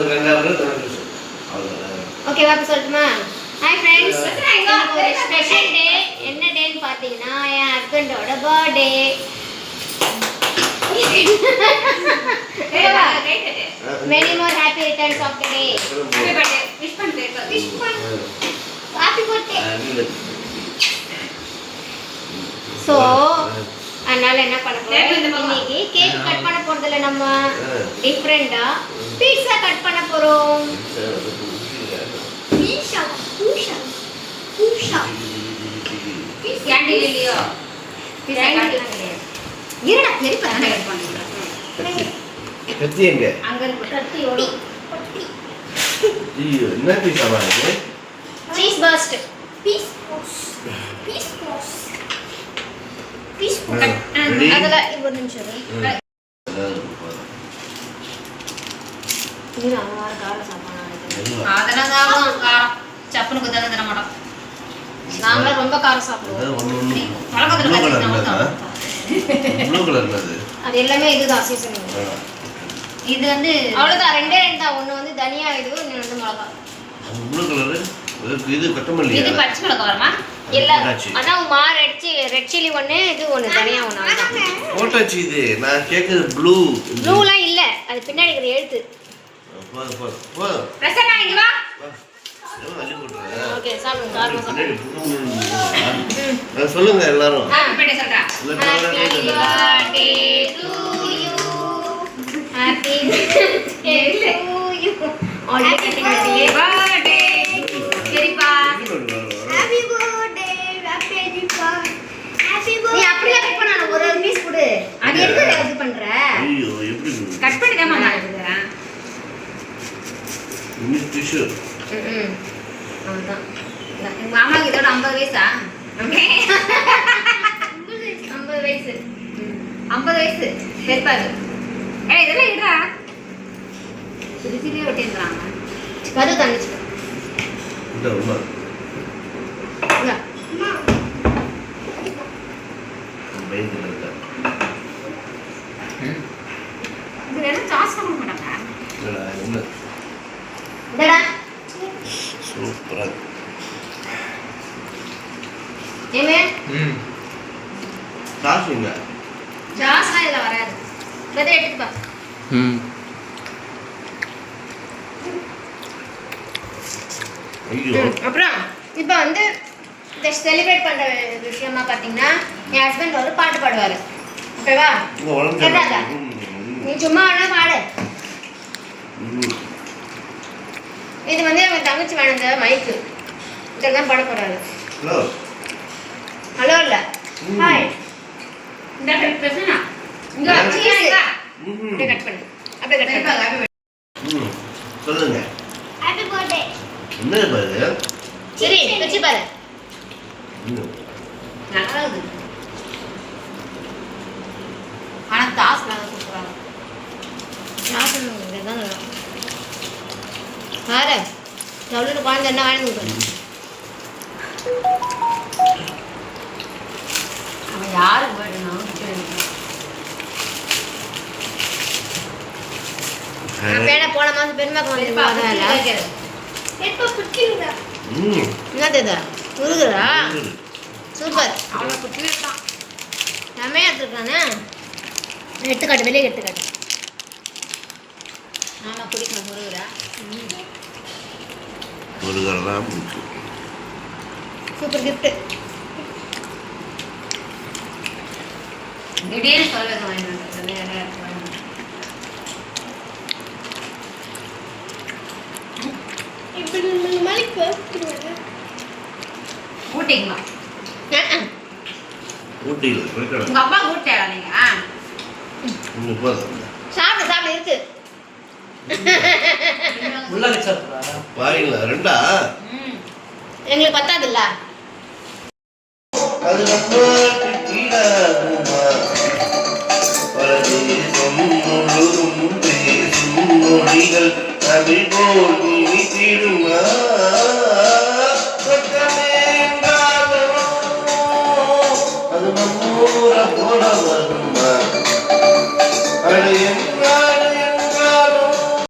ஓகேவா அப்ப சொல்லட்டுமா? ஹாய் ஃப்ரெண்ட்ஸ், ஒரு ஸ்பெஷல் டே. என்ன டேன்னு பார்த்தீங்கன்னா என் ஹஸ்பண்டோட birthday. Many more happy returns of the day. Happy birthday. Wish பண்ணு. Happy birthday. So அதனால என்ன பண்ண போறோம்? இன்னைக்கு கேக் கட் பண்ண போறது இல்ல, நம்ம டிஃபரெண்டா பீட்சா கட் பண்ண போறோம். பீட்சா கேண்டி இல்லையோ? பீட்சா கேண்டி இருடா, பெரிய பண்ண கட் பண்ணுங்க. கத்தி எங்க? அங்க இருக்கு கத்தி ஓடி. ஐயோ, என்ன பீட்சா வாங்குது? Cheese first. பீஸ் அதல ஒரு நிமிஷம் இரு. இது ஆறு கார சாப்பாடு. அதெல்லாம் தான் காரம் சப்புனுக்கு தான் தர மாட்டோம். நாங்க ரொம்ப காரம் சாப்பிடுவோம். பழக்கத்துல வச்சிருக்கோம். ப்ளூ கலர் அது. அது எல்லாமே இதுதான் சீசன். இது வந்து அவ்வளவுதான், ரெண்டே தான். ஒன்னு வந்து தனியா, இது இன்னொன்னு வந்து மிளகாய். ப்ளூ கலர் இது கொத்தமல்லி. இது பச்சை மிளகாய் வரமா? இல்ல அண்ணா ரெட் சில்லி ஒண்ணு, இது ஒண்ணு தனியா ஒண்ணு. அவ்வளவுதான் போட்டாச்சு. இது நான் கேக்குது ப்ளூ. ப்ளூலாம் இல்ல, அது பின்னாடி இருக்கிற எழுத்து. போ பிரசன்னா இங்க வா. ஓகே, சாப்பிடுங்க. காரமா சாப்பிடுங்க. சொல்லுங்க எல்லாரும். ஹாப்பி பர்த்டே சொல்றா. Happy birthday to you. Happy birthday to you. All happy birthday சரிப்பா. ஹாப்பி பர்த்டே ராப்பேஜிப்பா. Happy birthday. நீ அப்படியே கட் பண்ணானே, ஒரு பீஸ் கொடு. அது எதுக்கு இது பண்ற? ஐயோ, எப்படி கட் பண்ணி தான் நான் எடுத்துறேன். Miss tissue. அதான் எங்க மாமாக்கு இதோட 50 வயசா? 50 வயசு. 50 வயசு பெருப்பாரு. ஏய், இதெல்லாம் இடா. திருச்சிலே ஒட்டின்றாங்க. கரு தண்ணிச்சு. இந்த உமா. இல்ல. அம்மா. பயந்து இருக்கா. இது என்ன சாஸ் பண்ண மாட்டாங்க? இல்லடா, என்ன? இதடா. சூப்பரா. ஏமே? சாஸ்ங்க. சாஸ்லாம் இல்ல வராது. வெதை எடுத்து பா. ஐயோ. அப்புறம் இப்போ வந்து இதை செலிப்ரேட் பண்ற விஷயமா பாத்தீங்கன்னா என் ஹஸ்பண்ட் ஒரு பாட்டு பாடுவாரு. ஓகேவா? கேட்டாதா? நீ சும்மா வேணா பாடு. இது வந்து அவங்க தங்கச்சி வேணுங்க மைக்கு. இதெல்லாம் பாட போறாரு. ஹலோ. ஹலோ இல்ல. ஹாய். இந்த பிரச்சனை. இங்க வச்சியா? அப்படியே கட் பண்ணு. அப்படியே கட் பண்ணு. சொல்லுங்க. Happy birthday. என்ன பாரு? சரி, வெச்சு பாரு. நல்லா இருக்கு. ஆனா தாஸ்லாம் சூப்பரா இருக்கு. சாப்பிடணும் இதுதான் நல்லா. பாரு. எவ்வளவு குழந்தை என்ன வாங்கி கொடுக்குறேன். அவன் யாருக்கு வேணும்? பேட போன மாதம் பெருமாக்கு வந்து என்னது முருகரா? சூப்பர். அவனை குட்டி விட்டான். செம்மையா எடுத்துருக்கானே. எடுத்துக்காட்டு, வெளியே எடுத்துக்காட்டு. ஆமா, பிடிக்கும் முருகரா. முருகரா சூப்பர் கிஃப்ட். திடீர்னு சொல்லுங்க வாங்கிட்டு ஊட்டிங்களா? ஊட்டியில் உங்க அப்பா ஊட்டியா நீங்க? சாப்பிடு இருக்கு. வாங்கிங்களா? ரெண்டா? எங்களுக்கு பத்தாது இல்ல. அது நம்ம கீழாகுமா பரதேசம் முழுதும் பேசும் மொழிகள் தமிழ் போல் நீ தீடுமா?